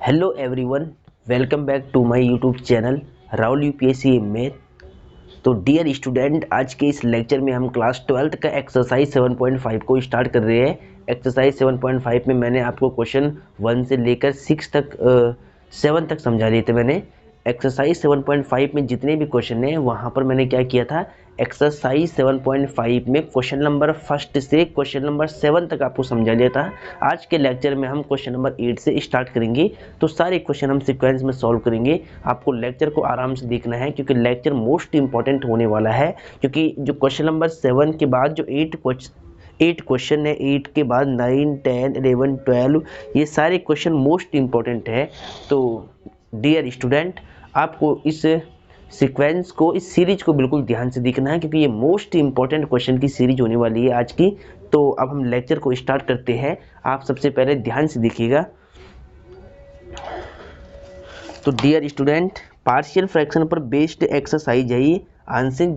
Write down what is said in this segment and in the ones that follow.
Hello everyone, welcome back to my YouTube channel Rahul UPSC math. तो dear student, आज के इस लेक्चर में हम क्लास 12th का एक्सरसाइज 7.5 को स्टार्ट कर रहे हैं। एक्सरसाइज 7.5 में मैंने आपको क्वेश्चन 1 से लेकर 6 तक 7 तक समझा दिए थे। मैंने एक्सरसाइज 7.5 में जितने भी क्वेश्चन हैं वहाँ पर मैंने क्या किया था, एक्सरसाइज 7.5 में क्वेश्चन नंबर 1 से क्वेश्चन नंबर 7 तक आपको समझा लिया था। आज के लेक्चर में हम क्वेश्चन नंबर 8 से स्टार्ट करेंगे। तो सारे क्वेश्चन हम सीक्वेंस में सॉल्व करेंगे। आपको लेक्चर को आराम से देखना है क्योंकि लेक्चर मोस्ट इंपॉर्टेंट होने वाला है। क्योंकि जो क्वेश्चन नंबर 7 के बाद जो 8 क्वेश्चन है, 8 के बाद 9, 10, 11, 12 ये सारे क्वेश्चन मोस्ट इंपॉर्टेंट है। तो डियर स्टूडेंट, आपको इस सीक्वेंस को, इस सीरीज को बिल्कुल ध्यान से देखना है क्योंकि ये मोस्ट इंपॉर्टेंट क्वेश्चन की सीरीज होने वाली है आज की। तो अब हम लेक्चर को स्टार्ट करते हैं। आप सबसे पहले ध्यान से देखिएगा। तो डियर स्टूडेंट, पार्शियल फ्रैक्शन पर बेस्ड एक्सरसाइज है ये। आंशिक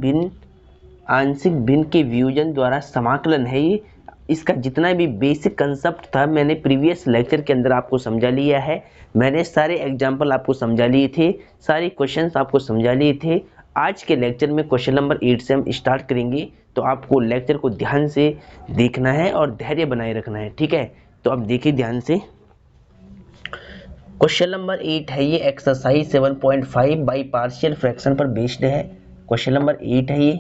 भिन्न के वियोजन द्वारा समाकलन है ये। इसका जितना भी बेसिक कंसेप्ट था मैंने प्रीवियस लेक्चर के अंदर आपको समझा लिया है। मैंने सारे एग्जाम्पल आपको समझा लिए थे, सारे क्वेश्चंस आपको समझा लिए थे। आज के लेक्चर में क्वेश्चन नंबर 8 से हम स्टार्ट करेंगे। तो आपको लेक्चर को ध्यान से देखना है और धैर्य बनाए रखना है, ठीक है। तो अब देखिए ध्यान से। क्वेश्चन नंबर 8 है ये, एक्सरसाइज 7.5 बाई पार्शियल फ्रैक्शन पर बेस्ड है। क्वेश्चन नंबर 8 है ये।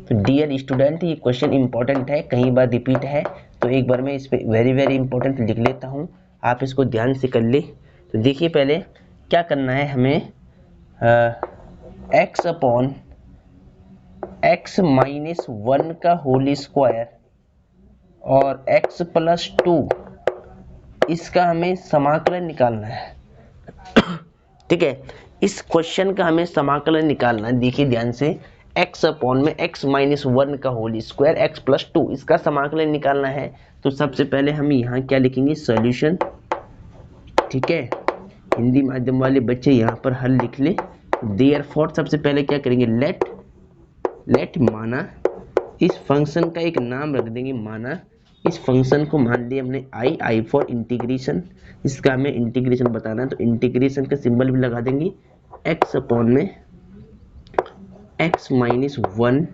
तो डियर स्टूडेंट, ये क्वेश्चन इंपॉर्टेंट है, कई बार रिपीट है, तो एक बार मैं इस पर वेरी इंपॉर्टेंट लिख लेता हूँ, आप इसको ध्यान से कर ले। तो देखिए पहले क्या करना है हमें, x अपॉन x माइनस 1 का होल स्क्वायर और x प्लस 2 इसका हमें समाकलन निकालना है। ठीक है, इस क्वेश्चन का हमें समाकलन निकालना है। देखिए ध्यान से, x अपॉन में x माइनस 1 का होल स्क्वायर x प्लस 2 इसका समाकलन निकालना है। तो सबसे पहले हम यहाँ क्या लिखेंगे, सॉल्यूशन। ठीक है, हिंदी माध्यम वाले बच्चे यहाँ पर हल लिख ले। देयरफॉर सबसे पहले क्या करेंगे, लेट माना, इस फंक्शन का एक नाम रख देंगे माना। इस फंक्शन को मान लिया हमने आई फॉर इंटीग्रेशन, इसका हमें इंटीग्रेशन बताना है। तो इंटीग्रेशन का सिंबल भी लगा देंगे, x अपॉन में x माइनस 1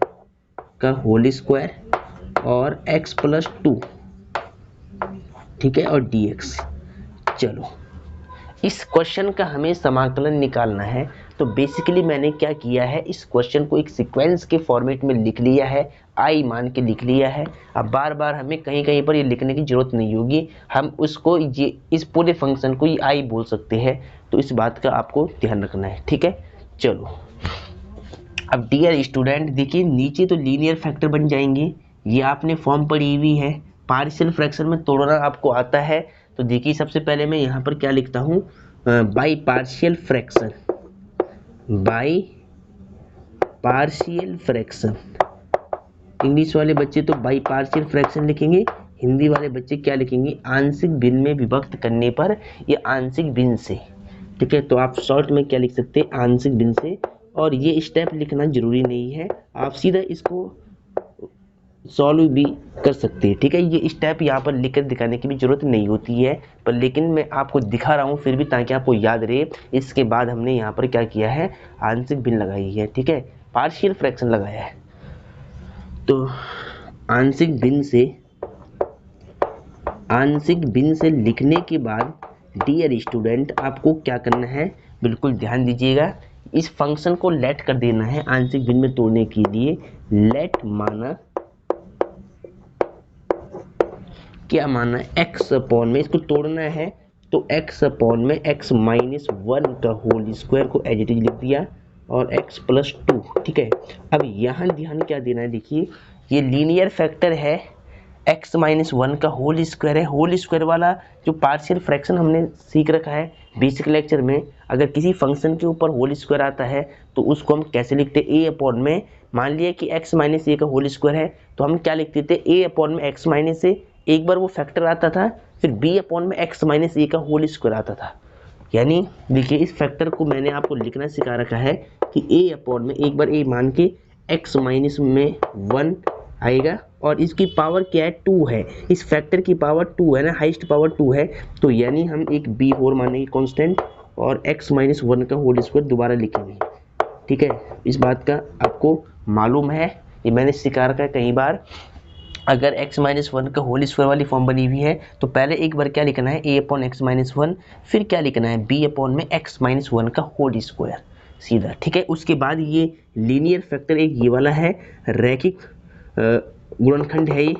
का होल स्क्वायर और x प्लस 2, ठीक है, और dx। चलो, इस क्वेश्चन का हमें समाकलन निकालना है। तो बेसिकली मैंने क्या किया है, इस क्वेश्चन को एक सीक्वेंस के फॉर्मेट में लिख लिया है, आई मान के लिख लिया है। अब बार बार हमें कहीं पर ये लिखने की जरूरत नहीं होगी, हम उसको ये इस पूरे फंक्शन को ये आई बोल सकते हैं। तो इस बात का आपको ध्यान रखना है, ठीक है। चलो, अब डियर स्टूडेंट देखिए, नीचे तो लीनियर फैक्टर बन जाएंगे, ये आपने फॉर्म पढ़ी हुई है। पार्शियल फ्रैक्शन में तोड़ना आपको आता है। तो देखिए सबसे पहले मैं यहाँ पर क्या लिखता हूँ, by partial fraction, by partial fraction. English वाले बच्चे तो बाई पार्शियल फ्रैक्शन लिखेंगे, हिंदी वाले बच्चे क्या लिखेंगे, आंशिक भिन्न में विभक्त करने पर या आंशिक भिन्न से। ठीक है, तो आप शॉर्ट में क्या लिख सकते हैं, आंशिक भिन्न से। और ये स्टेप लिखना जरूरी नहीं है, आप सीधा इसको सॉल्व भी कर सकते हैं। ठीक है, ये स्टेप यहाँ पर लिखकर दिखाने की भी जरूरत नहीं होती है, पर लेकिन मैं आपको दिखा रहा हूँ फिर भी, ताकि आपको याद रहे। इसके बाद हमने यहाँ पर क्या किया है, आंशिक भिन्न लगाई है, ठीक है, पार्शियल फ्रैक्शन लगाया है। तो आंशिक भिन्न से लिखने के बाद डियर स्टूडेंट आपको क्या करना है, बिल्कुल ध्यान दीजिएगा। इस फंक्शन को लेट कर देना है आंशिक भिन्न में तोड़ने के लिए। लेट माना, क्या माना, x अपॉन में, इसको तोड़ना है तो x अपॉन में x माइनस 1 का होल स्क्वायर को एज इट इज लिख दिया और x प्लस 2। ठीक है, अब यहाँ ध्यान क्या देना है, देखिए ये लीनियर फैक्टर है, x माइनस 1 का होल स्क्वायर है। होल स्क्वायर वाला जो पार्शियल फ्रैक्शन हमने सीख रखा है बेसिक लेक्चर में, अगर किसी फंक्शन के ऊपर होल स्क्वायर आता है तो उसको हम कैसे लिखते हैं, a अपॉन में, मान लिया कि x माइनस a का होल स्क्वायर है तो हम क्या लिखते थे, a अपॉन में x माइनस a, एक बार वो फैक्टर आता था, फिर b अपॉन में x माइनस a का होल स्क्वायर आता था। यानी देखिए इस फैक्टर को मैंने आपको लिखना सिखा रखा है कि a अपॉन में, एक बार a मान के x माइनस में 1 आएगा और इसकी पावर क्या है 2 है, इस फैक्टर की पावर 2 है ना, हाईएस्ट पावर 2 है। तो यानी हम एक b4 मानेंगे कांस्टेंट और x-1 का होल स्क्वायर दोबारा लिखेंगे। ठीक है, इस बात का आपको मालूम है, ये मैंने सिखा रखा है कई बार। अगर x-1 का होल स्क्वायर वाली फॉर्म बनी हुई है तो पहले एक बार क्या लिखना है a/x-1, फिर क्या लिखना है b/x-1 का होल स्क्वायर सीधा। ठीक है, उसके बाद ये लीनियर फैक्टर एक ये वाला है, रैखिक गुणनखंड है ये।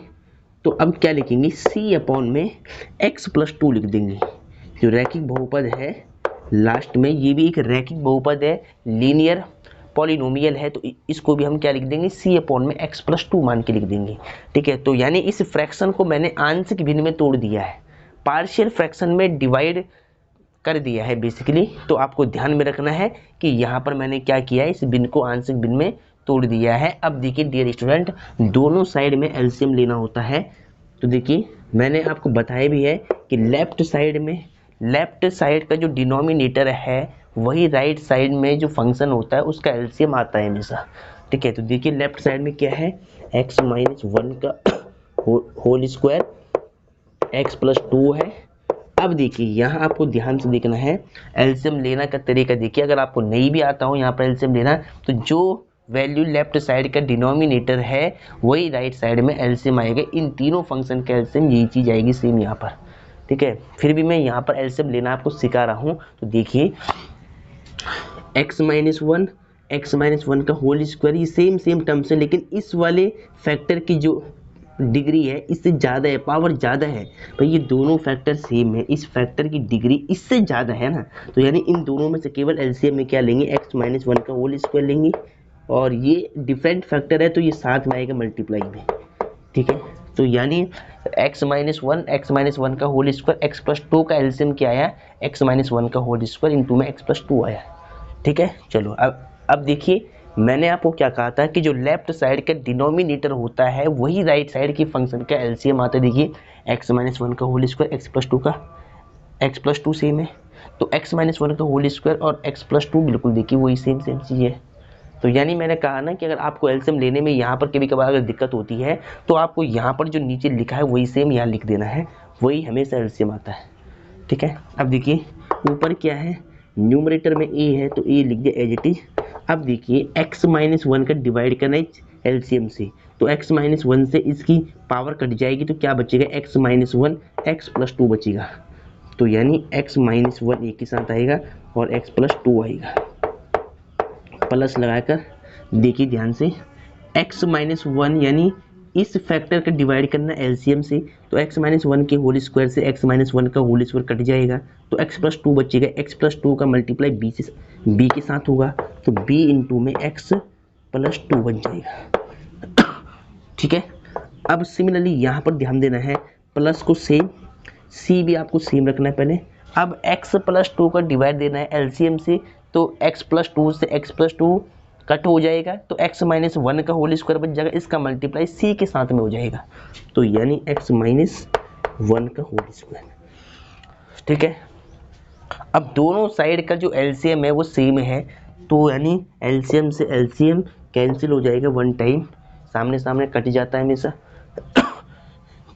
तो अब क्या लिखेंगे c/x+2 लिख देंगे। जो रैखिक बहुपद है लास्ट में, ये भी एक रैखिक बहुपद है, लीनियर पॉलिनोमियल है, तो इसको भी हम क्या लिख देंगे c/x+2 मान के लिख देंगे। ठीक है, तो यानी इस फ्रैक्शन को मैंने आंशिक भिन्न में तोड़ दिया है, पार्शियल फ्रैक्शन में डिवाइड कर दिया है बेसिकली। तो आपको ध्यान में रखना है कि यहाँ पर मैंने क्या किया है, इस भिन्न को आंशिक भिन्न में तोड़ दिया है। अब देखिए डियर स्टूडेंट, दोनों साइड में एलसीएम लेना होता है। तो देखिए मैंने आपको बताया भी है कि लेफ्ट साइड का जो डिनोमिनेटर है वही राइट साइड में जो फंक्शन होता है उसका एलसीएम आता है हमेशा। ठीक है, तो देखिए लेफ्ट साइड में क्या है x-1 का होल स्क्वायर x+2 है। अब देखिए यहाँ आपको ध्यान से देखना है, एलसीएम लेना का तरीका देखिए। अगर आपको नहीं भी आता हो यहाँ पर एलसीएम लेना, तो जो वैल्यू लेफ्ट साइड का डिनोमिनेटर है वही राइट साइड में एलसीएम आएगा। इन तीनों फंक्शन का एलसीएम यही चीज आएगी सेम यहाँ पर। ठीक है, फिर भी मैं यहाँ पर एलसीएम लेना आपको सिखा रहा हूँ। तो देखिए x-1 का होल स्क्वायर, ये सेम टर्म्स है, लेकिन इस वाले फैक्टर की जो डिग्री है इससे ज़्यादा है, पावर ज़्यादा है। भाई ये दोनों फैक्टर सेम है, इस फैक्टर की डिग्री इससे ज़्यादा है ना, तो यानी इन दोनों में से केवल एलसीएम में क्या लेंगे x-1 का होल स्क्वायर लेंगे। और ये डिफरेंट फैक्टर है तो ये साथ में आएगा मल्टीप्लाई में। ठीक है, तो यानी x-1 का होल स्क्वायर x+2 का एलसीएम क्या आया, x-1 का होल स्क्वायर इंटू में x+2 आया। ठीक है, चलो अब देखिए मैंने आपको क्या कहा था कि जो लेफ्ट साइड का डिनोमिनेटर होता है वही राइट साइड की फंक्शन का एलसीएम आता है। देखिए x-1 का होल स्क्वायर x+2 का x+2 सेम है, तो x-1 का होल स्क्वायर और x+2 बिल्कुल देखिए वही सेम चीज़ है। तो यानी मैंने कहा ना कि अगर आपको एलसीएम लेने में यहाँ पर कभी कभार अगर दिक्कत होती है तो आपको यहाँ पर जो नीचे लिखा है वही सेम यहाँ लिख देना है, वही हमेशा एलसीएम आता है। ठीक है, अब देखिए ऊपर क्या है, न्यूमरेटर में a है तो a लिख दिया एज इट इज। अब देखिए x-1 का डिवाइड करना है एलसीएम से, तो x-1 से इसकी पावर कट जाएगी तो क्या बचेगा x-1 x+2 बचेगा। तो यानी x-1 एक के साथ आएगा और x+2 आएगा, प्लस लगाकर देखिए ध्यान से x-1 यानी इस फैक्टर का डिवाइड करना एलसीएम से, तो x-1 के होल स्क्वायर से x-1 का होल स्क्वायर कट जाएगा तो x+2 बचेगा। x+2 का मल्टीप्लाई b के साथ होगा तो b इंटू में x+2 बन जाएगा। ठीक है, अब सिमिलरली यहाँ पर ध्यान देना है, प्लस को सेम, c भी आपको सेम रखना है पहले। अब x+2 का डिवाइड देना है एलसीएम से, तो x+2 से x+2 कट हो जाएगा तो x-1 का होल स्क्वायर बच जाएगा, इसका मल्टीप्लाई c के साथ में हो जाएगा, तो यानी x-1 का होल स्क्वायर। ठीक है, अब दोनों साइड का जो एलसीएम है वो सेम है, तो यानी एलसीएम से एलसीएम कैंसिल हो जाएगा, वन टाइम सामने सामने कट जाता है हमेशा।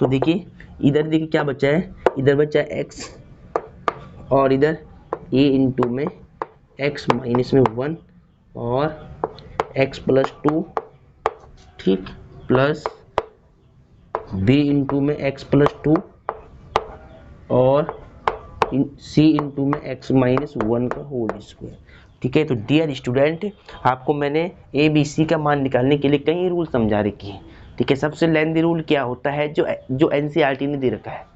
तो देखिए इधर देखिए क्या बचा है, इधर बचा है x और इधर a इंटू में x-1 और x+2, ठीक, प्लस b इंटू में x+2 और c इंटू में x-1 का होल स्क्वायर। ठीक है, तो डियर स्टूडेंट आपको मैंने ABC का मान निकालने के लिए कई रूल समझा रखी है। ठीक है, सबसे लेंथी रूल क्या होता है जो NCERT ने दे रखा है।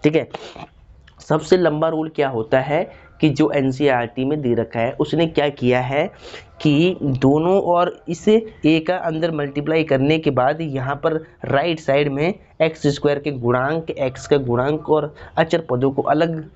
ठीक है, सबसे लंबा रूल क्या होता है कि जो NCERT में दे रखा है, उसने क्या किया है कि दोनों और इस a का अंदर मल्टीप्लाई करने के बाद यहाँ पर राइट साइड में x² के गुणांक, x का गुणांक और अचर पदों को अलग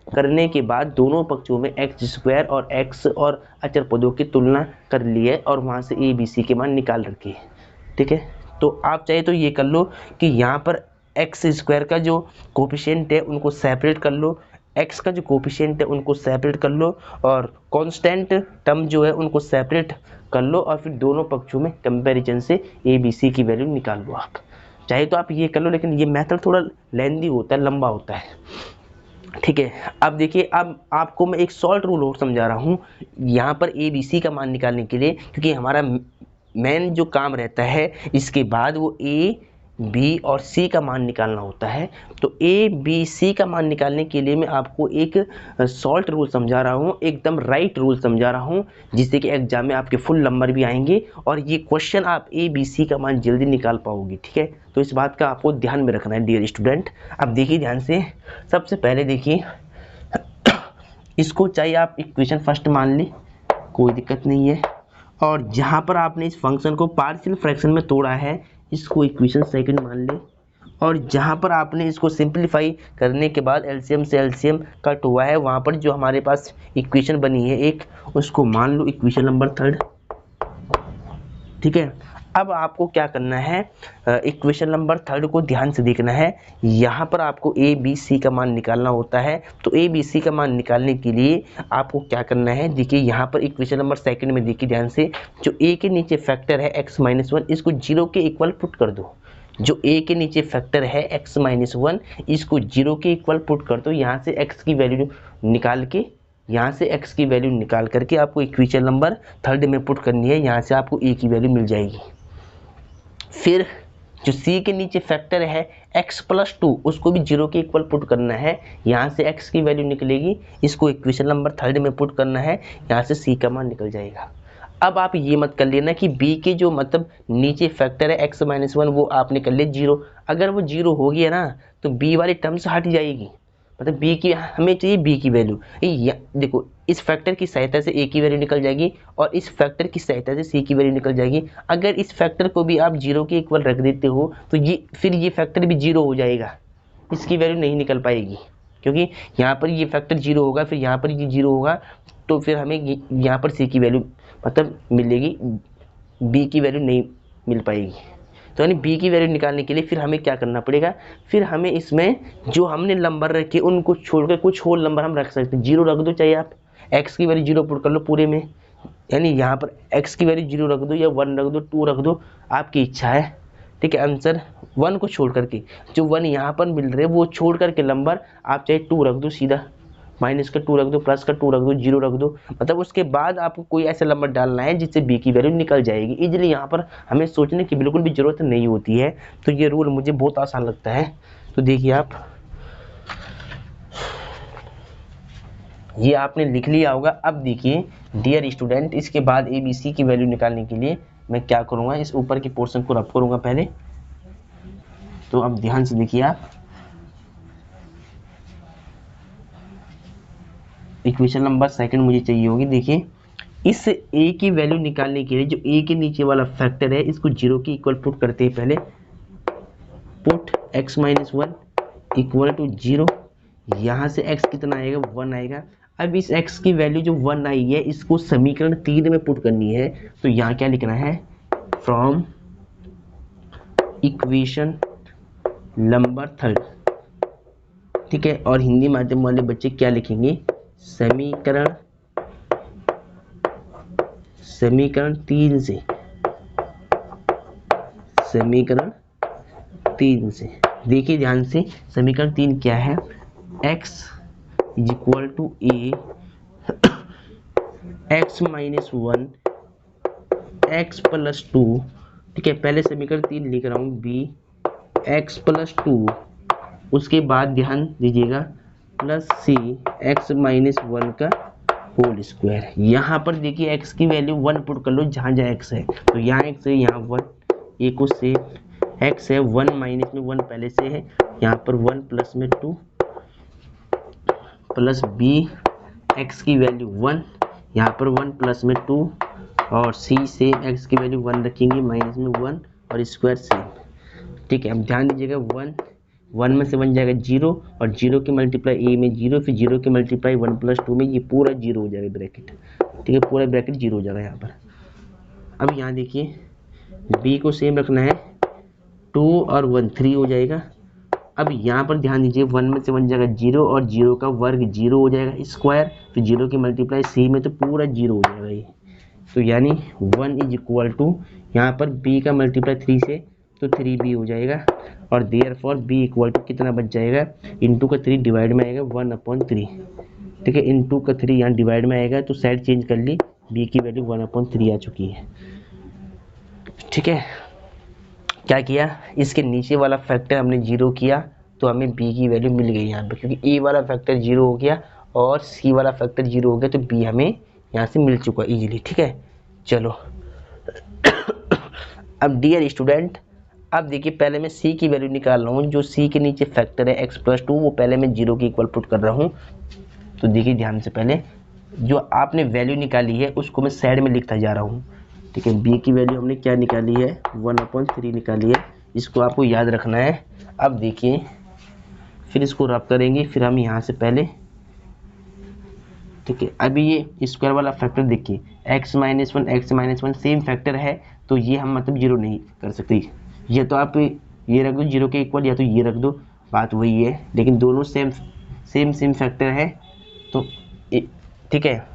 करने के बाद दोनों पक्षों में x² और x और अचर पदों की तुलना कर ली है और वहाँ से ABC के मान निकाल रखे हैं। ठीक है, तो आप चाहे तो ये कर लो कि यहाँ पर x² का जो कोफिशिएंट है उनको सेपरेट कर लो, एक्स का जो कोफिशिएंट है उनको सेपरेट कर लो और कांस्टेंट टर्म जो है उनको सेपरेट कर लो और फिर दोनों पक्षों में कंपैरिजन से ए बी सी की वैल्यू निकाल लो। आप चाहे तो आप ये कर लो, लेकिन ये मेथड थोड़ा लेंदी होता है, लंबा होता है, ठीक है। अब देखिए, अब आपको मैं एक सॉल्ट रूल और समझा रहा हूँ यहाँ पर ए बी सी का मान निकालने के लिए, क्योंकि हमारा मेन जो काम रहता है इसके बाद वो ए बी और सी का मान निकालना होता है। तो ए बी सी का मान निकालने के लिए मैं आपको एक सॉल्ट रूल समझा रहा हूँ, एकदम राइट रूल समझा रहा हूँ, जिससे कि एग्जाम में आपके फुल नंबर भी आएंगे और ये क्वेश्चन आप ए बी सी का मान जल्दी निकाल पाओगे, ठीक है। तो इस बात का आपको ध्यान में रखना है डियर स्टूडेंट। अब देखिए ध्यान से, सबसे पहले देखिए इसको चाहे आप इक्वेशन फर्स्ट मान ली, कोई दिक्कत नहीं है, और जहाँ पर आपने इस फंक्शन को पार्शियल फ्रैक्शन में तोड़ा है इसको इक्वेशन सेकंड मान ले, और जहाँ पर आपने इसको सिंपलीफाई करने के बाद एलसीएम से एलसीएम कट हुआ है वहाँ पर जो हमारे पास इक्वेशन बनी है एक, उसको मान लो इक्वेशन नंबर थर्ड, ठीक है। अब आपको क्या करना है, इक्वेशन नंबर थर्ड को ध्यान से देखना है। यहाँ पर आपको ए बी सी का मान निकालना होता है। तो ए बी सी का मान निकालने के लिए आपको क्या करना है, देखिए यहाँ पर इक्वेशन नंबर सेकंड में देखिए ध्यान से, जो ए के नीचे फैक्टर है x माइनस वन, इसको जीरो के इक्वल पुट कर दो। जो ए के नीचे फैक्टर है x माइनस वन, इसको जीरो के इक्वल पुट कर दो। यहाँ से x की वैल्यू निकाल के, यहाँ से x की वैल्यू निकाल करके आपको इक्वेशन नंबर थर्ड में पुट करनी है। यहाँ से आपको a की वैल्यू मिल जाएगी। फिर जो c के नीचे फैक्टर है x प्लस टू, उसको भी जीरो के इक्वल पुट करना है। यहाँ से x की वैल्यू निकलेगी, इसको इक्वेशन नंबर थर्ड में पुट करना है, यहाँ से c का मान निकल जाएगा। अब आप ये मत कर लेना कि b के जो मतलब नीचे फैक्टर है x माइनस वन, वो आपने कर लिया जीरो। अगर वो जीरो हो गया ना तो b वाली टर्म से हट जाएगी, मतलब b की हमें चाहिए b की वैल्यू। देखो, इस फैक्टर की सहायता से a की वैल्यू निकल जाएगी और इस फैक्टर की सहायता से c की वैल्यू निकल जाएगी। अगर इस फैक्टर को भी आप जीरो के इक्वल रख देते हो तो फिर ये फैक्टर भी जीरो हो जाएगा, इसकी वैल्यू नहीं निकल पाएगी, क्योंकि यहाँ पर ये फैक्टर जीरो होगा, फिर यहाँ पर ये जीरो होगा, तो फिर हमें यहाँ पर c की वैल्यू मतलब मिलेगी, b की वैल्यू नहीं मिल पाएगी। तो यानी b की वैल्यू निकालने के लिए फिर हमें क्या करना पड़ेगा, फिर हमें इसमें जो हमने नंबर रखे उनको छोड़कर कुछ और नंबर हम रख सकते हैं। जीरो रख दो, चाहे आप x की वैल्यू जीरो पुट कर लो पूरे में, यानी यहाँ पर x की वैल्यू जीरो रख दो या वन रख दो, टू रख दो, आपकी इच्छा है, ठीक है। आंसर वन को छोड़ करके, जो वन यहाँ पर मिल रहे वो छोड़ करके नंबर आप चाहे टू रख दो, सीधा माइनस का टू रख दो, प्लस का टू रख दो, जीरो रख दो, मतलब उसके बाद आपको कोई ऐसा नंबर डालना है जिससे b की वैल्यू निकल जाएगी इजीली। यहाँ पर हमें सोचने की बिल्कुल भी जरूरत नहीं होती है। तो ये रूल मुझे बहुत आसान लगता है। तो देखिए आप, ये आपने लिख लिया होगा। अब देखिए डियर स्टूडेंट, इसके बाद ए बी सी की वैल्यू निकालने के लिए मैं क्या करूँगा, इस ऊपर के पोर्शन को रफ करूँगा पहले। तो अब ध्यान से देखिए आप, इक्वेशन नंबर सेकंड मुझे चाहिए होगी। देखिए, इस a की वैल्यू निकालने के लिए जो a के नीचे वाला फैक्टर है इसको जीरो के इक्वल पुट करते हैं। पहले put x minus one equal to zero, यहाँ से x कितना आएगा, वन आएगा। अब इस x की वैल्यू जो वन आई है इसको समीकरण तीन में पुट करनी है। तो यहाँ क्या लिखना है, फ्रॉम इक्वेशन नंबर थर्ड, ठीक है। और हिंदी माध्यम वाले बच्चे क्या लिखेंगे, समीकरण तीन से, समीकरण तीन से। देखिए ध्यान से, समीकरण तीन क्या है, x is equal to a x minus one x plus two, ठीक है। पहले समीकरण तीन लिख रहा हूँ, b एक्स प्लस टू, उसके बाद ध्यान दीजिएगा प्लस सी एक्स माइनस वन का होल स्क्वायर। यहाँ पर देखिए x की वैल्यू वन पुट कर लो जहाँ जहाँ x है, तो यहाँ x है, यहाँ वन, एक को से x है, वन माइनस में वन पहले से है, यहाँ पर वन प्लस में टू प्लस b x की वैल्यू वन, यहाँ पर वन प्लस में टू, और c से x की वैल्यू वन रखेंगे, माइनस में वन और स्क्वायर सेम, ठीक है। अब ध्यान दीजिएगा, वन में से वन जाएगा जीरो, और जीरो के मल्टीप्लाई ए में जीरो, फिर जीरो के मल्टीप्लाई वन प्लस टू में, ये पूरा जीरो हो जाएगा ब्रैकेट, ठीक है, पूरा ब्रैकेट जीरो हो जाएगा यहाँ पर। अब यहाँ देखिए b को सेम रखना है, टू और वन थ्री हो जाएगा, अब यहाँ पर ध्यान दीजिए 1 में से 1 जाएगा 0 और 0 का वर्ग 0 हो जाएगा स्क्वायर, तो 0 की मल्टीप्लाई सी में तो पूरा 0 हो जाएगा ये। तो यानी 1 इज इक्वल टू यहाँ पर b का मल्टीप्लाई 3 से तो 3b हो जाएगा, और देयरफॉर b इक्वल टू कितना बच जाएगा, इंटू का 3 डिवाइड में आएगा 1/3। ठीक है, इंटू का 3 यहाँ डिवाइड में आएगा तो साइड चेंज कर ली, b की वैल्यू 1/3 आ चुकी है। ठीक है, क्या किया, इसके नीचे वाला फैक्टर हमने 0 किया तो हमें b की वैल्यू मिल गई यहाँ पे, क्योंकि a वाला फैक्टर 0 हो गया और c वाला फैक्टर 0 हो गया, तो b हमें यहाँ से मिल चुका इजीली। ठीक है, चलो अब डियर स्टूडेंट, अब देखिए पहले मैं c की वैल्यू निकाल रहा हूँ, जो c के नीचे फैक्टर है x+2 वो पहले मैं 0 के इक्वल पुट कर रहा हूँ। तो देखिए ध्यान से, पहले जो आपने वैल्यू निकाली है उसको मैं साइड में लिखता जा रहा हूँ। ठीक है, b की वैल्यू हमने क्या निकाली है, 1/3 निकाली है, इसको आपको याद रखना है। अब देखिए फिर इसको रब करेंगे, फिर हम यहाँ से पहले, ठीक है, अभी ये स्क्वायर वाला फैक्टर देखिए x-1 सेम फैक्टर है, तो ये हम मतलब 0 नहीं कर सकते, ये तो आप ये रख दो 0 के इक्वल, या तो ये रख दो, बात वही है, लेकिन दोनों सेम फैक्टर है। तो ठीक है,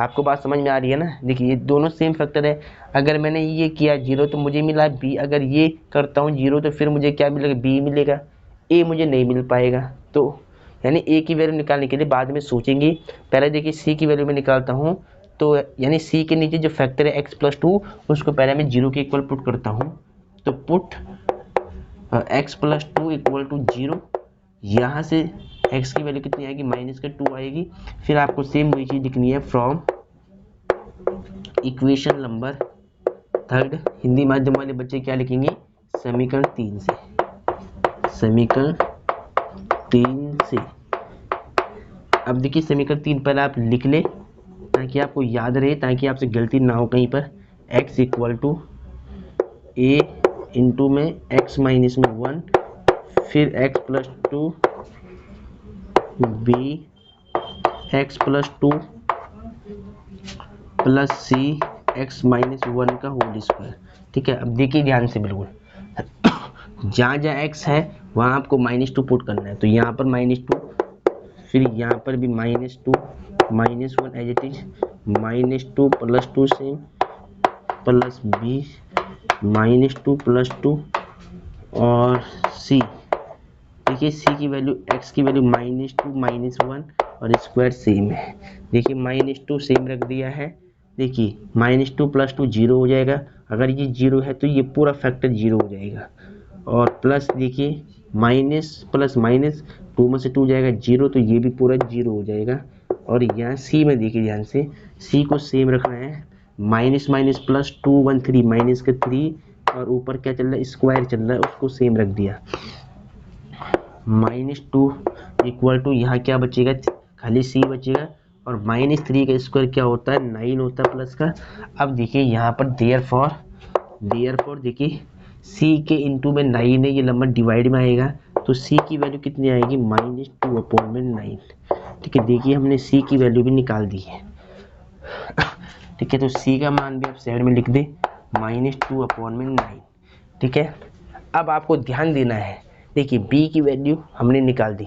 आपको बात समझ में आ रही है ना। देखिए ये दोनों सेम फैक्टर है, अगर मैंने ये किया 0 तो मुझे मिला b, अगर ये करता हूँ 0 तो फिर मुझे क्या मिलेगा, b मिलेगा, a मुझे नहीं मिल पाएगा। तो यानी a की वैल्यू निकालने के लिए बाद में सोचेंगे, पहले देखिए c की वैल्यू में निकालता हूँ, तो यानी c के नीचे जो फैक्टर है x+2 उसको पहले मैं 0 के इक्वल पुट करता हूँ। तो पुट x+2 इक्वल टू 0, यहाँ से x की वैल्यू कितनी आएगी, -2 आएगी। फिर आपको सेम वही चीज़ लिखनी है, फ्रॉम इक्वेशन नंबर 3, हिंदी माध्यम वाले बच्चे क्या लिखेंगे, समीकरण 3 से, समीकरण 3 से। अब देखिए समीकरण 3 पहले आप लिख ले ताकि आपको याद रहे, ताकि आपसे गलती ना हो कहीं पर। x equal to a into में x-1, फिर x+2 b x+2 plus c x-1 का होल स्क्वायर। ठीक है, अब देखिए ध्यान से बिल्कुल, जहाँ जहाँ x है वहाँ आपको -2 पुट करना है, तो यहाँ पर -2, फिर यहाँ पर भी -2, -1 as it is, -2 + 2 same, plus b -2 + 2 और c। देखिए c की वैल्यू, x की वैल्यू -2 -1 और स्क्वायर सेम है। देखिए -2 सेम रख दिया है, देखिए -2 + 2 0 हो जाएगा, अगर ये 0 है तो ये पूरा फैक्टर 0 हो जाएगा, और प्लस देखिए माइनस प्लस माइनस 2 में से 2 जाएगा 0, तो ये भी पूरा 0 हो जाएगा। और यहाँ c में देखिए ध्यान से, c को सेम रखना है, माइनस प्लस 2 1 3 माइनस का 3, और ऊपर क्या चल रहा है, स्क्वायर चल रहा है, उसको सेम रख दिया। -2 इक्वल टू यहाँ क्या बचेगा, खाली c बचेगा, और -3 का स्क्वायर क्या होता है, 9 होता है प्लस का। अब देखिए यहाँ पर देयरफॉर देखिए c के इंटू में 9 है, ये नंबर डिवाइड में आएगा, तो c की वैल्यू कितनी आएगी, -2/9। ठीक है, देखिए हमने c की वैल्यू भी निकाल दी है। ठीक है, तो c का मान भी आप साइड में लिख दे, -2/9। ठीक है, अब आपको ध्यान देना है, देखिए b की वैल्यू हमने निकाल दी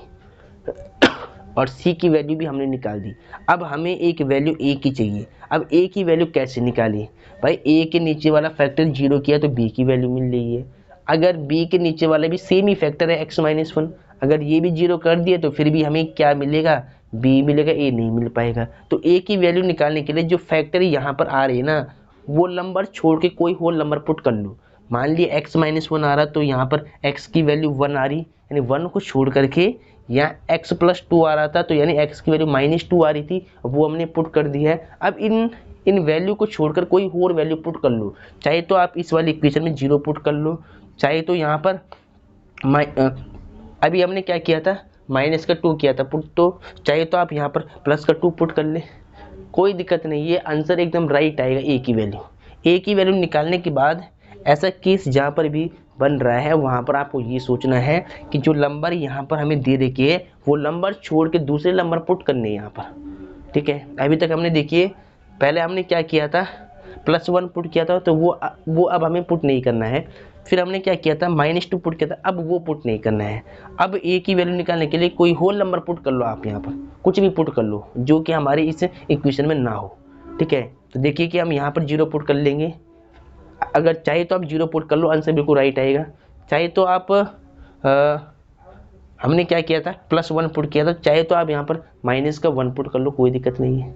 और c की वैल्यू भी हमने निकाल दी। अब हमें एक वैल्यू a की चाहिए। अब a की वैल्यू कैसे निकाली, भाई a के नीचे वाला फैक्टर 0 किया तो b की वैल्यू मिल रही है, अगर b के नीचे वाला भी सेम ही फैक्टर है x-1, अगर ये भी 0 कर दिए तो फिर भी हमें क्या मिलेगा, b मिलेगा, a नहीं मिल पाएगा। तो a की वैल्यू निकालने के लिए जो फैक्टर यहाँ पर आ रही है ना, वो नंबर छोड़ के कोई होल नंबर पुट कर लो। मान लिया x-1 आ रहा, तो यहाँ पर x की वैल्यू 1 आ रही, यानी 1 को छोड़ करके यहाँ x+2 आ रहा था, तो यानी x की वैल्यू -2 आ रही थी, वो हमने पुट कर दी है। अब इन वैल्यू को छोड़कर कोई और वैल्यू पुट कर लो, चाहे तो आप इस वाली इक्वेशन में 0 पुट कर लो, चाहे तो यहाँ पर अभी हमने क्या किया था, -2 किया था पुट, तो चाहे तो आप यहाँ पर +2 पुट कर ले, कोई दिक्कत नहीं, ये आंसर एकदम राइट आएगा। a की वैल्यू निकालने के बाद ऐसा केस जहाँ पर भी बन रहा है वहाँ पर आपको ये सोचना है कि जो नंबर यहाँ पर हमें दे रखे है वो नंबर छोड़ के दूसरे नंबर पुट करने यहाँ पर। ठीक है, अभी तक हमने देखिए पहले हमने क्या किया था, +1 पुट किया था, तो वो अब हमें पुट नहीं करना है, फिर हमने क्या किया था, -2 पुट किया था, अब वो पुट नहीं करना है। अब ए की वैल्यू निकालने के लिए कोई होल नंबर पुट कर लो, आप यहाँ पर कुछ भी पुट कर लो जो कि हमारे इस इक्वेशन में ना हो, ठीक है। तो देखिए कि हम यहाँ पर 0 पुट कर लेंगे, अगर चाहे तो आप 0 पुट कर लो, आंसर बिल्कुल राइट आएगा। चाहे तो आप हमने क्या किया था, +1 पुट किया था, चाहे तो आप यहाँ पर -1 पुट कर लो, कोई दिक्कत नहीं है।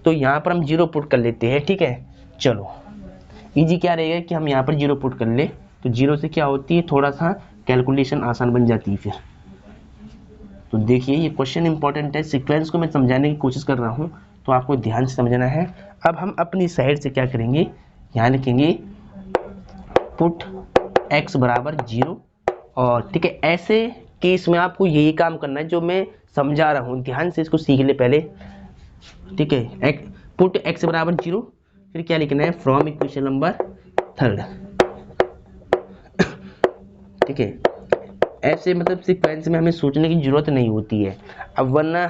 तो यहाँ पर हम 0 पुट कर लेते हैं, ठीक है। चलो इजी क्या रहेगा कि हम यहाँ पर 0 पुट कर ले, तो 0 से क्या होती है, थोड़ा सा कैलकुलेशन आसान बन जाती है फिर। तो देखिए ये क्वेश्चन इंपॉर्टेंट है, सीक्वेंस को मैं समझाने की कोशिश कर रहा हूँ, तो आपको ध्यान से समझना है। अब हम अपनी साइड से क्या करेंगे, यहाँ लिखेंगे पुट x बराबर 0, और ठीक है, ऐसे केस में आपको यही काम करना है जो मैं समझा रहा हूँ, ध्यान से इसको सीख ले पहले, ठीक है। पुट x बराबर 0, फिर क्या लिखना है, फ्रॉम इक्वेशन नंबर 3, ठीक है। ऐसे मतलब सीक्वेंस में हमें सोचने की जरूरत नहीं होती है। अब वरना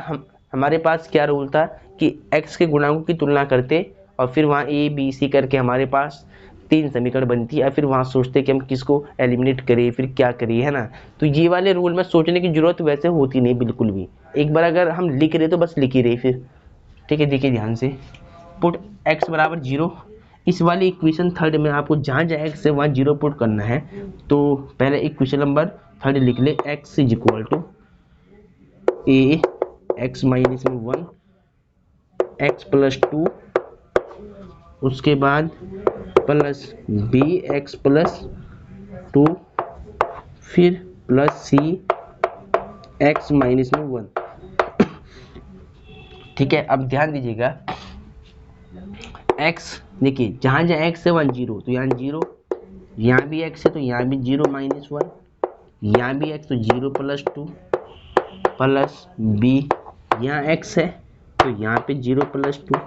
हमारे पास क्या रूल था कि x के गुणांकों की तुलना करते और फिर वहाँ a b c करके हमारे पास 3 समीकरण बनती है, फिर वहाँ सोचते कि हम किसको एलिमिनेट करें, फिर क्या करें, है ना। तो ये वाले रूल में सोचने की जरूरत वैसे होती नहीं बिल्कुल भी, एक बार अगर हम लिख रहे तो बस लिख ही रहे फिर, ठीक है। देखिए ध्यान से, पुट x बराबर 0, इस वाली इक्वेशन 3 में आपको जहाँ जहाँ x है वहाँ 0 पुट करना है। तो पहले इक्वेशन नंबर 3 लिख ले, x is equal to a x minus में 1 x प्लस 2, उसके बाद प्लस b x प्लस 2, फिर प्लस c x माइनस में 1, ठीक है। अब ध्यान दीजिएगा, x देखिए जहाँ जहाँ x है वहाँ 0, तो यहाँ 0, यहाँ भी x है तो यहाँ भी 0 माइनस 1, यहाँ भी x तो 0 प्लस 2 प्लस b, यहाँ x है तो यहाँ पे 0 प्लस 2,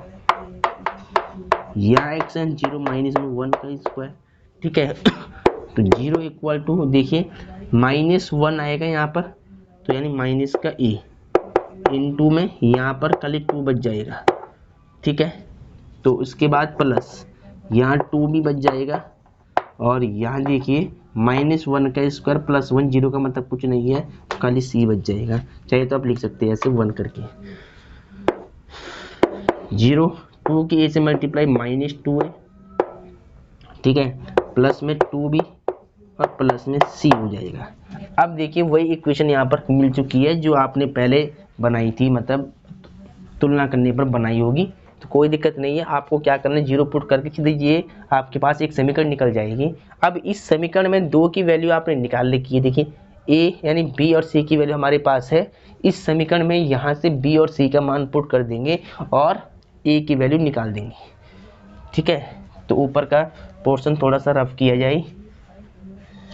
यहाँ x है 0 माइनस में 1 का स्क्वायर, ठीक है। तो 0 इक्वल टू देखिए -1 आएगा यहाँ पर, तो यानी माइनस का a इनटू में यहाँ पर खाली 2 बच जाएगा, ठीक है। तो उसके बाद प्लस यहाँ 2 भी बच जाएगा, और यहाँ देखिए -1 का स्क्वायर प्लस 1, 0 का मतलब कुछ नहीं है, खाली c बच जाएगा। चाहे तो आप लिख सकते हैं ऐसे 1 करके, 0 2 की a से मल्टीप्लाई -2 है, ठीक है, प्लस में 2 भी और प्लस में c हो जाएगा। अब देखिए वही इक्वेशन यहाँ पर मिल चुकी है जो आपने पहले बनाई थी, मतलब तुलना करने पर बनाई होगी, तो कोई दिक्कत नहीं है। आपको क्या करना है, 0 पुट करके सीधे ये आपके पास एक समीकरण निकल जाएगी। अब इस समीकरण में 2 की वैल्यू आपने निकाल रखी है, देखिए a यानी b और c की वैल्यू हमारे पास है। इस समीकरण में यहाँ से b और c का मान पुट कर देंगे और a की वैल्यू निकाल देंगे, ठीक है। तो ऊपर का पोर्शन थोड़ा सा रफ किया जाए,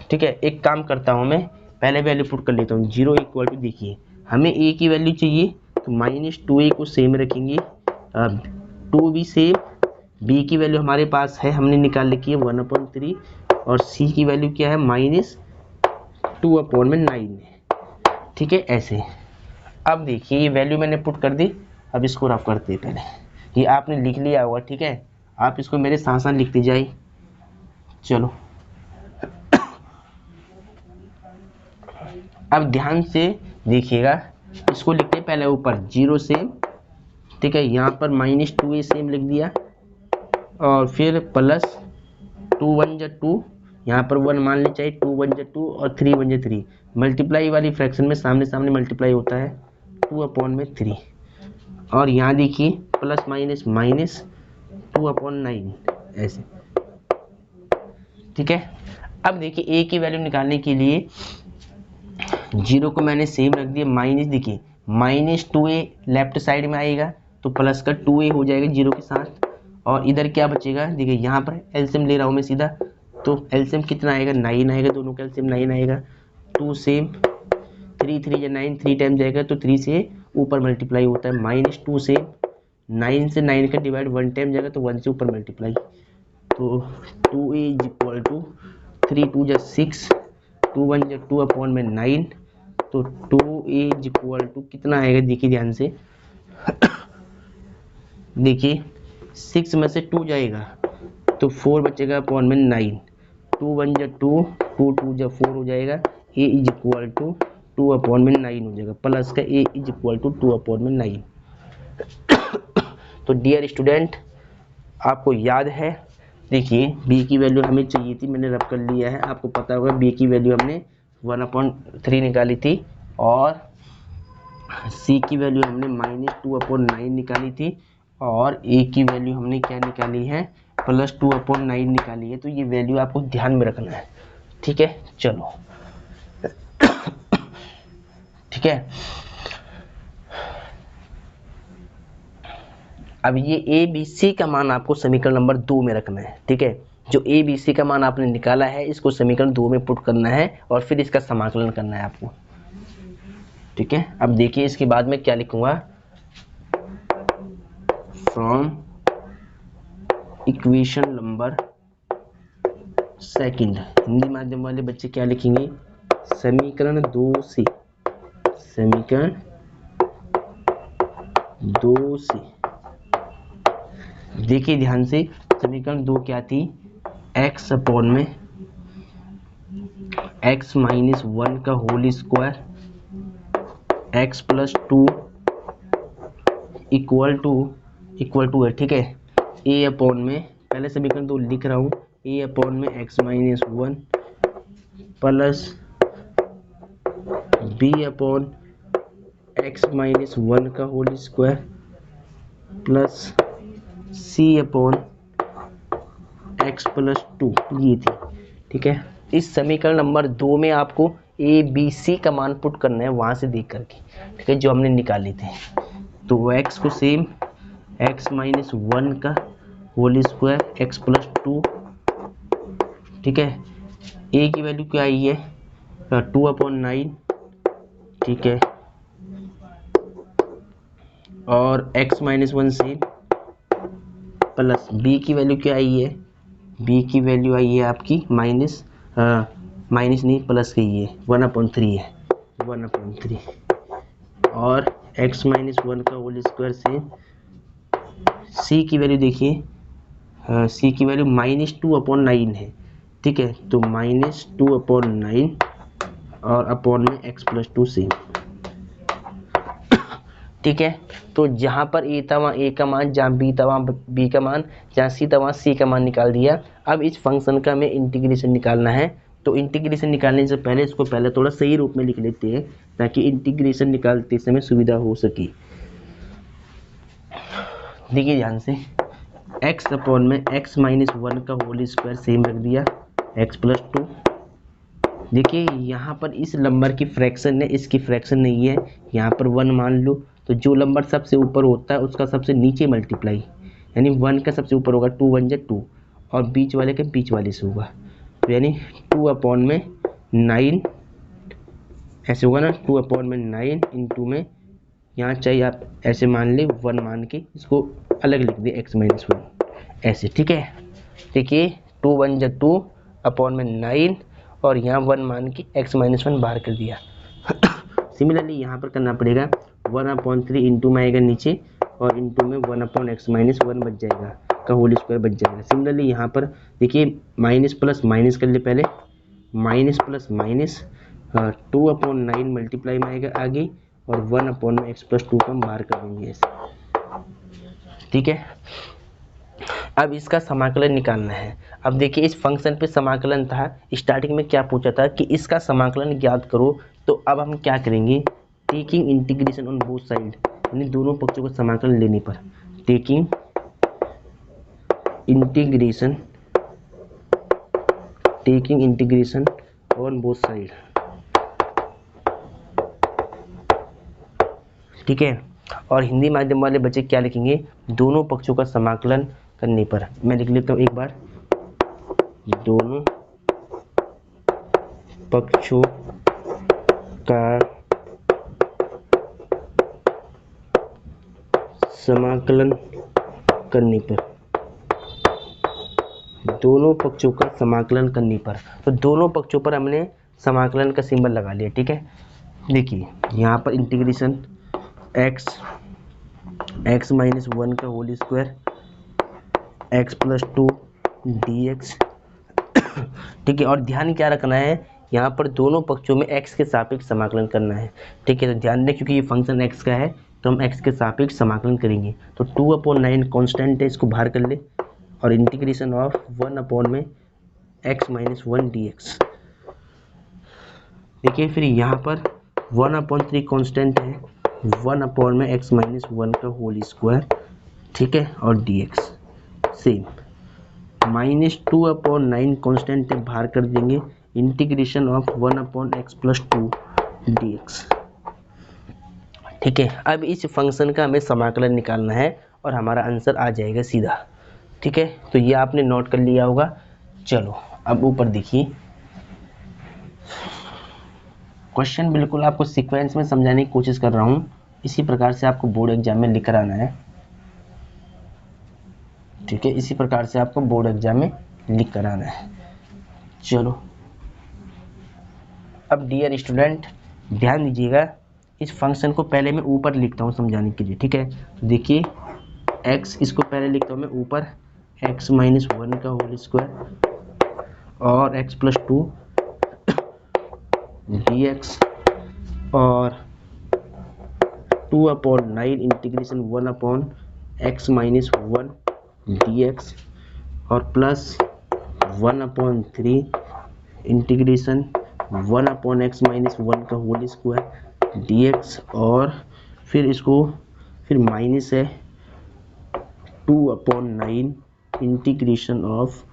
ठीक है। एक काम करता हूँ, मैं पहले वैल्यू पुट कर लेता हूँ। 0 इक्वल टू देखिए हमें a की वैल्यू चाहिए, तो -2a को सेम रखेंगे, 2 भी सेम, b की वैल्यू हमारे पास है, हमने निकाल रखी है 1/3, और c की वैल्यू क्या है, -2/9 है, ठीक है। ऐसे अब देखिए ये वैल्यू मैंने पुट कर दी, अब इसको रफ करते हैं। पहले ये आपने लिख लिया होगा, ठीक है, आप इसको मेरे साथ साथ लिखते जाइए। चलो अब ध्यान से देखिएगा, इसको लिखते हैं पहले ऊपर 0 सेम, ठीक है, यहाँ पर -2a सेम लिख दिया, और फिर प्लस 2 1 जा 2, यहाँ पर 1 मान लेना चाहिए, 2 1 जा 2 और 3 1 जा 3, मल्टीप्लाई वाली फ्रैक्शन में सामने सामने मल्टीप्लाई होता है, 2/3, और यहाँ देखिए प्लस माइनस माइनस 2/9 ऐसे, ठीक है। अब देखिए a की वैल्यू निकालने के लिए 0 को मैंने सेम रख दिया, माइनस देखिए -2a लेफ्ट साइड में आएगा तो प्लस का 2a हो जाएगा 0 के साथ, और इधर क्या बचेगा, देखिए यहाँ पर एलसीएम ले रहा हूँ मैं सीधा, तो एलसीएम कितना आएगा, 9 आएगा, दोनों का एलसीएम 9 आएगा, 2 सेम, 3 3 या 9, 3 टाइम जाएगा तो 3 से ऊपर मल्टीप्लाई होता है, -2 सेम, 9 से 9 का डिवाइड 1 टाइम जाएगा तो 1 से ऊपर मल्टीप्लाई, तो 2a इज इक्वल टू 3 2 जा 6, 2 1 जा 2/9, तो 2a इज इक्वल टू कितना आएगा, देखिए ध्यान से देखिए 6 में से 2 जाएगा तो 4 बचेगा अपॉन में 9, 2 1 जा 2, 2 2 जा 4 हो जाएगा, a इज इक्वल टू 2/9 हो जाएगा, प्लस का a इज इक्वल टू 2/9। तो डियर स्टूडेंट, आपको याद है, देखिए b की वैल्यू हमें चाहिए थी, मैंने रब कर लिया है, आपको पता होगा b की वैल्यू हमने 1/3 निकाली थी, और c की वैल्यू हमने -2/9 निकाली थी, और a की वैल्यू हमने क्या निकाली है, +2/9 निकाली है। तो ये वैल्यू आपको ध्यान में रखना है, ठीक है। चलो ठीक है, अब ये ए बी सी का मान आपको समीकरण नंबर 2 में रखना है, ठीक है। जो ए बी सी का मान आपने निकाला है, इसको समीकरण 2 में पुट करना है और फिर इसका समाकलन करना है आपको, ठीक है। अब देखिए इसके बाद में क्या लिखूंगा, from equation number second, Hindi माध्यम वाले बच्चे क्या लिखेंगे, समीकरण 2 से, समीकरण 2 से, देखिए ध्यान से, समीकरण 2 क्या थी, x अपॉन में x माइनस 1 का whole square x plus 2 equal to है, ठीक है। a अपॉन में, पहले समीकरण 2 लिख रहा हूँ, a अपॉन में x minus 1 plus b upon x minus 1 का whole square plus c upon x plus 2, ये थी, ठीक है। इस समीकरण नंबर 2 में आपको ए बी सी का मान पुट करना है, वहां से देख करके, ठीक है, जो हमने निकाले थे। तो x को सेम x माइनस 1 का होल स्क्वायर x प्लस 2, ठीक है। a की वैल्यू क्या आई है, 2/9, ठीक है, और x माइनस 1 से प्लस b की वैल्यू क्या आई है, b की वैल्यू आई है आपकी माइनस नहीं प्लस की, ये 1/3 है, 1/3, और x माइनस 1 का होल स्क्वायर से c की वैल्यू देखिए, c की वैल्यू -2/9 है, ठीक है। तो -2/9 और अपॉन में x प्लस 2 सेम, ठीक है। तो जहाँ पर a था वहाँ a का मान, जहाँ b था वहाँ b का मान, जहाँ c था वहाँ c का मान निकाल दिया। अब इस फंक्शन का हमें इंटीग्रेशन निकालना है, तो इंटीग्रेशन निकालने से पहले इसको पहले थोड़ा सही रूप में लिख लेते हैं, ताकि इंटीग्रेशन निकालते समय सुविधा हो सके। देखिए ध्यान से, x अपॉन में x माइनस 1 का होल स्क्वायर सेम रख दिया, x प्लस 2। देखिए यहाँ पर इस नंबर की फ्रैक्शन है, इसकी फ्रैक्शन नहीं है, यहाँ पर 1 मान लो, तो जो नंबर सबसे ऊपर होता है उसका सबसे नीचे मल्टीप्लाई, यानी 1 का सबसे ऊपर होगा, 2 1 जा 2, और बीच वाले के बीच वाले से होगा, तो यानी 2/9 ऐसे होगा ना, 2/9 इंटू में, यहाँ चाहिए आप ऐसे मान ले 1 मान के इसको अलग लिख दे, x माइनस 1 ऐसे, ठीक है। देखिए 2 1 जा 2/9 और यहाँ 1 मान के x माइनस 1 बाहर कर दिया। सिमिलरली यहाँ पर करना पड़ेगा, 1/3 इंटू में आएगा नीचे, और इंटू में 1/x माइनस 1 बच जाएगा, का होल स्क्वायर बच जाएगा। सिमिलरली यहाँ पर देखिए माइनस प्लस माइनस कर ले, पहले माइनस प्लस माइनस 2/9 मल्टीप्लाई में आएगा आगे, और 1/x प्लस 2 का हम बाहर कर देंगे ऐसे, ठीक है। अब इसका समाकलन निकालना है। अब देखिए इस फंक्शन पे समाकलन था, स्टार्टिंग में क्या पूछा था कि इसका समाकलन ज्ञात करो, तो अब हम क्या करेंगे, taking integration on both side, यानी दोनों पक्षों का समाकलन लेने पर, taking integration on both side, ठीक है। और हिंदी माध्यम वाले बच्चे क्या लिखेंगे, दोनों पक्षों का समाकलन करने पर। मैं लिख लेता हूँ एक बार, दोनों पक्षों का समाकलन करने पर, दोनों पक्षों का समाकलन करने पर, तो दोनों पक्षों पर हमने समाकलन का सिंबल लगा लिया, ठीक है। देखिए यहाँ पर इंटीग्रेशन x माइनस 1 का whole square x plus 2 dx ठीक है, और ध्यान क्या रखना है, यहाँ पर दोनों पक्षों में x के सापेक्ष समाकलन करना है। ठीक है, तो ध्यान दें क्योंकि ये फंक्शन x का है तो हम x के सापेक्ष समाकलन करेंगे। तो 2/9 कांस्टेंट है, इसको बाहर कर ले और इंटीग्रेशन ऑफ 1 में x माइनस 1 dx। देखिए फिर यहाँ पर 1/3 कांस्टेंट है, 1 में x माइनस 1 का होल स्क्वायर, ठीक है, और dx सेम। -2/9 कांस्टेंट है, बाहर कर देंगे, इंटीग्रेशन ऑफ 1/x + 2 dx। ठीक है, अब इस फंक्शन का हमें समाकलन निकालना है और हमारा आंसर आ जाएगा सीधा। ठीक है, तो ये आपने नोट कर लिया होगा। चलो अब ऊपर देखिए, क्वेश्चन बिल्कुल आपको सीक्वेंस में समझाने की कोशिश कर रहा हूँ, इसी प्रकार से आपको बोर्ड एग्जाम में लिख कर आना है। ठीक है, इसी प्रकार से आपको बोर्ड एग्जाम में लिख कर आना है। चलो अब डियर स्टूडेंट ध्यान दीजिएगा, इस फंक्शन को पहले मैं ऊपर लिखता हूँ समझाने के लिए। ठीक है, तो देखिए x, इसको पहले लिखता हूँ मैं ऊपर x माइनस 1 का होल स्क्वायर और x + 2 dx और 2/9 इंटीग्रेशन 1/x माइनस 1 dx और प्लस 1/3 इंटीग्रेशन 1/x माइनस 1 का होल स्क्वायर dx और फिर इसको फिर माइनस है 2/9 इंटीग्रेशन ऑफ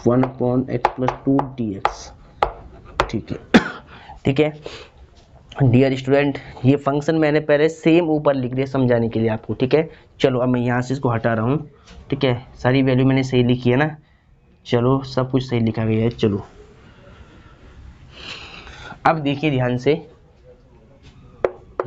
1/x + 2 dx। ठीक है, ठीक है डियर स्टूडेंट, ये फंक्शन मैंने पहले सेम ऊपर लिख दिया समझाने के लिए आपको। ठीक है, चलो अब मैं यहाँ से इसको हटा रहा हूँ। ठीक है, सारी वैल्यू मैंने सही लिखी है ना, चलो सब कुछ सही लिखा गया है। चलो अब देखिए ध्यान से,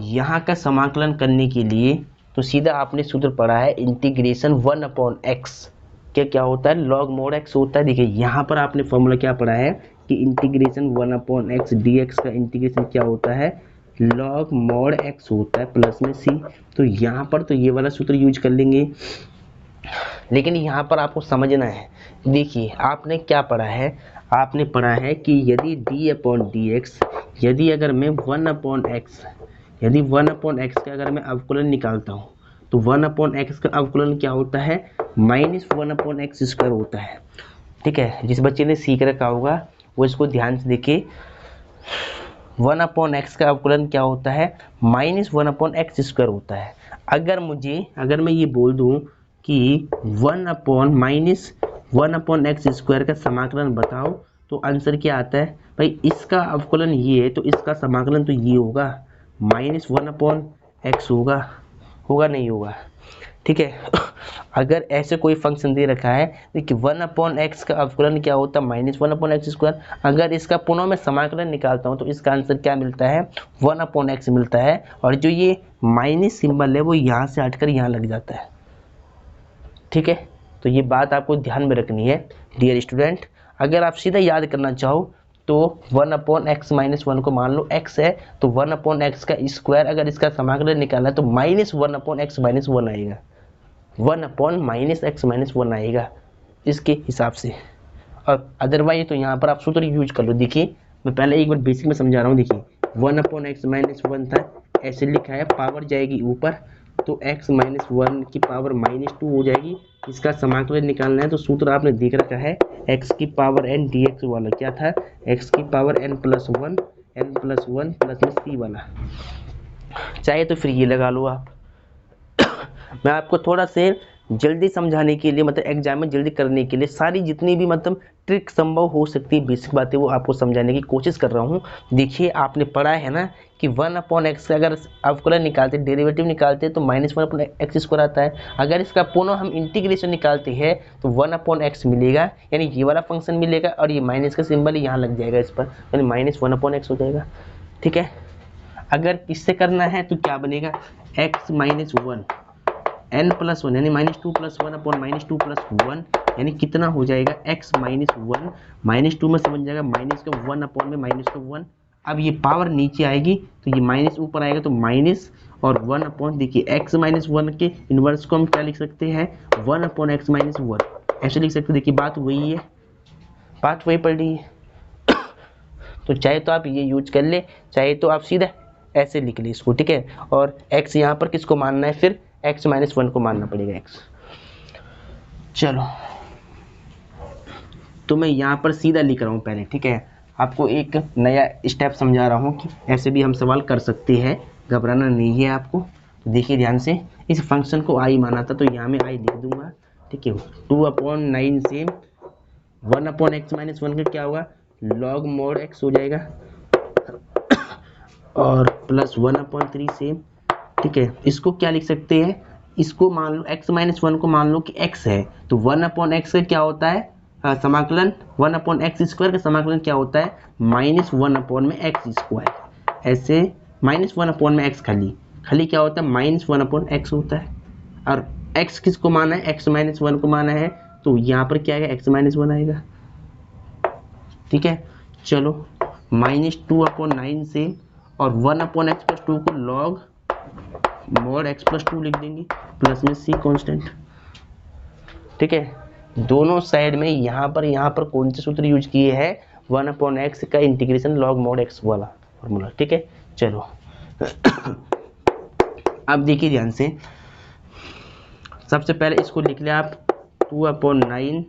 यहाँ का समाकलन करने के लिए तो सीधा आपने सूत्र पढ़ा है इंटीग्रेशन 1/x के क्या होता है, log mod x होता है। देखिए यहाँ पर आपने फॉर्मूला क्या पढ़ा है कि इंटीग्रेशन 1/x dx का इंटीग्रेशन क्या होता है, log mod x होता है प्लस में c। तो यहाँ पर तो ये वाला सूत्र यूज कर लेंगे, लेकिन यहाँ पर आपको समझना है। देखिए आपने क्या पढ़ा है, आपने पढ़ा है कि यदि d/dx, यदि अगर मैं 1/x, यदि 1/x का अगर मैं अवकलन निकालता हूँ तो 1/x का अवकलन क्या होता है, -1/x² होता है। ठीक है, जिस बच्चे ने सीख रखा होगा वो इसको ध्यान से देखिए, 1/x का अवकलन क्या होता है, -1/x² होता है। अगर मैं ये बोल दूं कि 1/-1/x² का समाकलन बताओ तो आंसर क्या आता है, भाई इसका अवकलन ये है तो इसका समाकलन तो ये होगा, -1/x होगा नहीं होगा। ठीक है, अगर ऐसे कोई फंक्शन दे रखा है देखिए 1/x का अवकलन क्या होता है, -1/x²। अगर इसका पुनः मैं समाकलन निकालता हूँ तो इसका आंसर क्या मिलता है, 1/x मिलता है, और जो ये माइनस सिंबल है वो यहाँ से हटकर यहाँ लग जाता है। ठीक है, तो ये बात आपको ध्यान में रखनी है डियर स्टूडेंट। अगर आप सीधा याद करना चाहो तो 1/x माइनस 1 को मान लो x है तो 1/x का स्क्वायर, अगर इसका समाकलन निकालना है तो -1/x माइनस 1 आएगा, 1/-x माइनस 1 आएगा इसके हिसाब से। और अदरवाइज तो यहाँ पर आप सूत्र यूज कर लो। देखिए मैं पहले एक बार बेसिक में समझा रहा हूँ। देखिए 1/x माइनस 1 था, ऐसे लिखा है, पावर जाएगी ऊपर तो x माइनस 1 की पावर -2 हो जाएगी। इसका समाकलन निकालना है तो सूत्र आपने देख रखा है, x की पावर n dx वाला क्या था, x की पावर n+1 प्लस में c वाला, चाहे तो फिर ये लगा लो आप। मैं आपको थोड़ा से जल्दी समझाने के लिए, मतलब एग्जाम में जल्दी करने के लिए सारी जितनी भी मतलब ट्रिक संभव हो सकती है, बेसिक बातें वो आपको समझाने की कोशिश कर रहा हूँ। देखिए आपने पढ़ा है ना कि 1/x का अगर अवकलन निकालते, डेरिवेटिव निकालते तो -1/x² आता है। अगर इसका पुनः हम इंटीग्रेशन निकालते हैं तो 1/x मिलेगा, यानी ये वाला फंक्शन मिलेगा और ये माइनस का सिंबल यहाँ लग जाएगा इस पर, यानी -1/x हो जाएगा। ठीक है, अगर इससे करना है तो क्या बनेगा, x माइनस 1 n+1 यानी -2 + 1/-2 + 1 यानी कितना हो जाएगा, x माइनस 1 -2 में समझ जाएगा, माइनस का 1 में माइनस का 1। अब ये पावर नीचे आएगी तो ये माइनस ऊपर आएगा तो माइनस और 1/, देखिए x माइनस 1 के इन्वर्स को हम क्या लिख सकते हैं, 1/x माइनस 1 ऐसे लिख सकते हैं। देखिए बात वही है, बात वही पड़ रही है। तो चाहे तो आप ये यूज कर ले, चाहे तो आप सीधा ऐसे लिख ले इसको, ठीक है। और x यहाँ पर किसको मानना है, फिर x माइनस 1 को मानना पड़ेगा x। चलो तो मैं यहाँ पर सीधा लिख रहा हूँ पहले, ठीक है। आपको एक नया स्टेप समझा रहा हूँ कि ऐसे भी हम सवाल कर सकते हैं, घबराना नहीं है आपको। तो देखिए ध्यान से, इस फंक्शन को i माना था तो यहाँ में i लिख दूंगा, ठीक है। 2/9 से 1/x माइनस 1 का क्या होगा, log mod x हो जाएगा, और प्लस 1/3 से, ठीक है। इसको क्या लिख सकते हैं, इसको मान लो x माइनस 1 को मान लो कि x है, तो 1/x का क्या होता है, समाकलन 1/x स्क्वायर का समाकलन क्या होता है, -1/x²। ऐसे -1/x खाली क्या होता है, -1/x होता है। और x किसको माना है, x माइनस 1 को माना है, तो यहाँ पर क्या आएगा, x माइनस 1 आएगा, ठीक है। चलो -2/9 से और 1/x प्लस 2 को log mod x प्लस 2 लिख देंगे, प्लस में c कांस्टेंट, ठीक है। दोनों साइड में यहाँ पर कौन से सूत्र यूज किए हैं, 1/x का इंटीग्रेशन log mod x वाला फॉर्मूला, ठीक है। चलो अब देखिए ध्यान से, सबसे पहले इसको लिख ले आप 2/9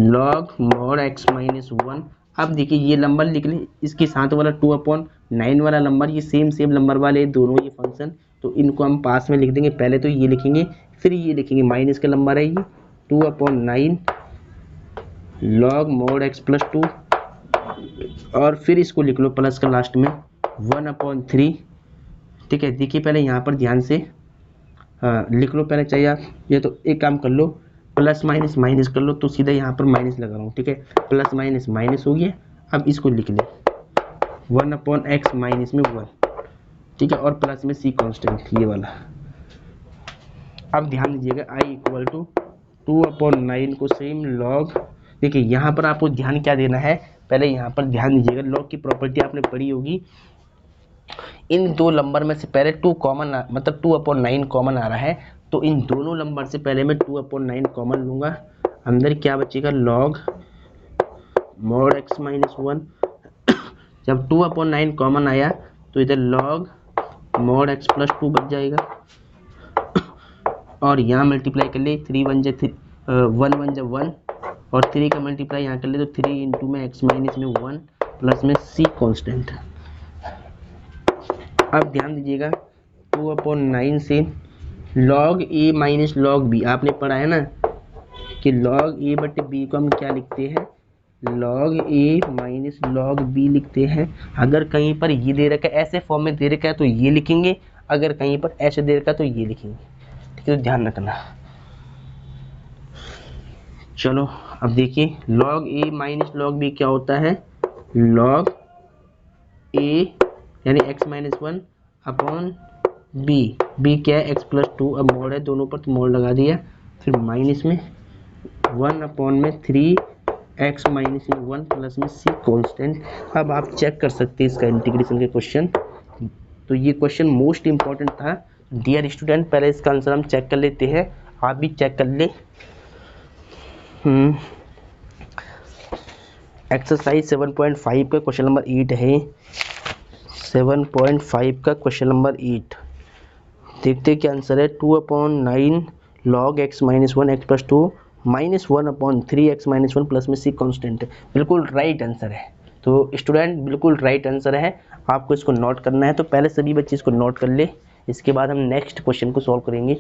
log mod x माइनस 1। अब देखिए ये नंबर लिख ले, इसके साथ वाला 2/9 वाला नंबर, ये सेम नंबर वाले दोनों ये फंक्शन, तो इनको हम पास में लिख देंगे। पहले तो ये लिखेंगे, फिर ये लिखेंगे, माइनस का नंबर है ये 2/9 log mod x प्लस 2, और फिर इसको लिख लो प्लस का लास्ट में 1/3, ठीक है। देखिए पहले यहाँ पर ध्यान से लिख लो पहले, चाहिए आप ये तो एक काम कर लो, प्लस माइनस माइनस कर लो, तो सीधा यहाँ पर माइनस लगा रहा हूँ, ठीक है। प्लस माइनस माइनस हो गया। अब इसको लिख ले 1/x माइनस में 1, ठीक है, और प्लस में c कांस्टेंट ये वाला। अब ध्यान दीजिएगा i इक्वल टू 2/9 को सेम log, देखिए यहाँ पर आपको ध्यान क्या देना है, पहले यहाँ पर ध्यान दीजिएगा, log की प्रॉपर्टी आपने पढ़ी होगी। इन दो नंबर में से पहले 2 कॉमन, मतलब 2/9 कॉमन आ रहा है, तो इन दोनों नंबर से पहले मैं 2/9 कॉमन लूँगा, अंदर क्या बचेगा, log mod x माइनस 1। जब 2/9 कॉमन आया तो इधर log mod x प्लस 2 बच जाएगा, और यहाँ मल्टीप्लाई कर ले, 3 1 जा 1 1 जा 1, और 3 का मल्टीप्लाई यहाँ कर ले तो 3 इंटू में x माइनस में 1 प्लस में c कांस्टेंट। अब ध्यान दीजिएगा 2/9 से log a minus log b, आपने पढ़ा है ना कि log a बटे b को हम क्या लिखते हैं, log a minus log b लिखते हैं। अगर कहीं पर ये दे रखा है, ऐसे फॉर्म में दे रखा है तो ये लिखेंगे, अगर कहीं पर ऐसे दे रखा है तो ये लिखेंगे, ठीक है, तो ध्यान रखना। चलो अब देखिए log a minus log b क्या होता है, log a यानी x माइनस 1 अपॉन b क्या है, x प्लस 2, अब मोड है दोनों पर तो मोड लगा दिया, फिर माइनस में 1/3 x माइनस में 1 प्लस में c कांस्टेंट। अब आप चेक कर सकते हैं इसका इंटीग्रेशन के क्वेश्चन, तो ये क्वेश्चन मोस्ट इंपॉर्टेंट था डियर स्टूडेंट। पहले इसका आंसर हम चेक कर लेते हैं, आप भी चेक कर ले। एक्सरसाइज 7.5 का क्वेश्चन नंबर 8 है, 7.5 का क्वेश्चन नंबर 8 देखते क्या आंसर है। 2/9 log x minus 1 x plus 2 minus 1/3 x minus 1 plus में c कांस्टेंट, बिल्कुल राइट आंसर है। तो स्टूडेंट बिल्कुल राइट आंसर है, आपको इसको नोट करना है। तो पहले सभी बच्चे इसको नोट कर ले, इसके बाद हम नेक्स्ट क्वेश्चन को सॉल्व करेंगे।